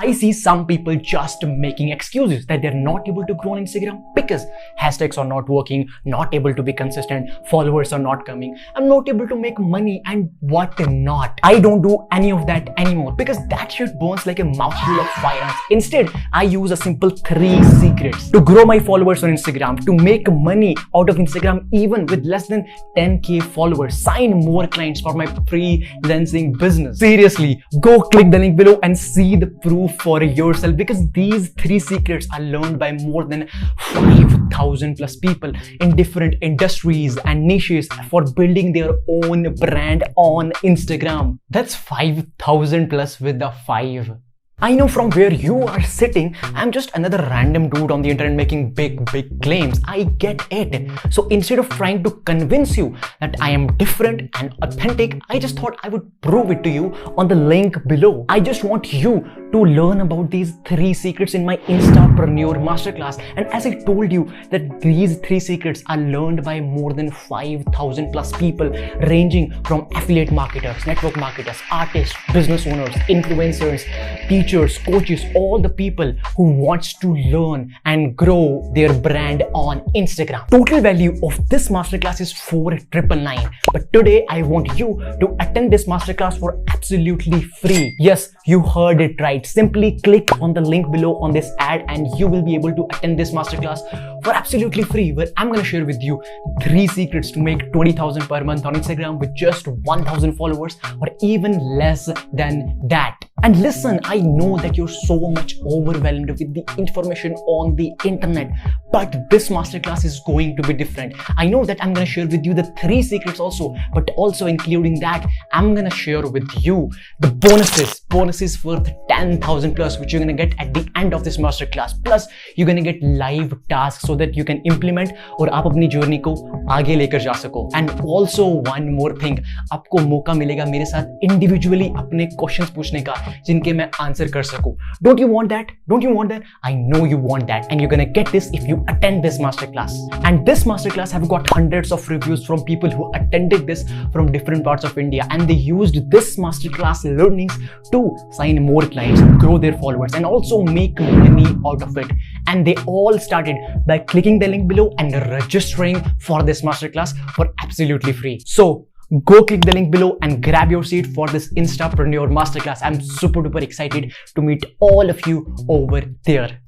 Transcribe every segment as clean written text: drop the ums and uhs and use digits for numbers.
I see some people just making excuses that they're not able to grow on Instagram because hashtags are not working, not able to be consistent, followers are not coming, I'm not able to make money and what not. I don't do any of that anymore because that shit burns like a mouthful of fire. Instead, I use a simple 3 secrets to grow my followers on Instagram, to make money out of Instagram even with less than 10k followers, sign more clients for my freelancing business. Seriously, go click the link below and see the proof for yourself, because these 3 secrets are learned by more than 5,000 plus people in different industries and niches for building their own brand on Instagram. That's 5,000 plus with a 5. I know from where you are sitting, I'm just another random dude on the internet making big claims. I get it. So instead of trying to convince you that I am different and authentic, I just thought I would prove it to you on the link below. I just want you to learn about these 3 secrets in my Instapreneur Masterclass. And as I told you that these 3 secrets are learned by more than 5,000 plus people, ranging from affiliate marketers, network marketers, artists, business owners, influencers, teachers, coaches, all the people who wants to learn and grow their brand on Instagram. Total value of this masterclass is 4,999. But today I want you to attend this masterclass for absolutely free. Yes, you heard it right. Simply click on the link below on this ad and you will be able to attend this masterclass for absolutely free, where I'm going to share with you 3 secrets to make 20,000 per month on Instagram with just 1,000 followers or even less than that. And listen, I know that you're so much overwhelmed with the information on the internet, but this masterclass is going to be different. I know that I'm going to share with you the 3 secrets also, but also including that, I'm going to share with you the bonuses worth 10,000 plus, which you're going to get at the end of this masterclass. Plus, you're going to get live tasks so that you can implement और आप अपनी journey को आगे लेकर जा सको. And also one more thing, आपको मौका मिलेगा मेरे साथ individually अपने questions पूछने का, जिनके मैं आंसर कर सकूं. Don't you want that? Don't you want that? I know you want that, and you're gonna get this if you attend this masterclass. And this masterclass have got hundreds of reviews from people who attended this from different parts of India, and they used this masterclass learnings to sign more clients, grow their followers, and also make money out of it. And they all started by clicking the link below and registering for this masterclass for absolutely free. So go click the link below and grab your seat for this Instapreneur Masterclass. I'm super duper excited to meet all of you over there.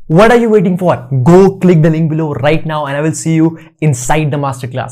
What are you waiting for? Go click the link below right now and I will see you inside the masterclass.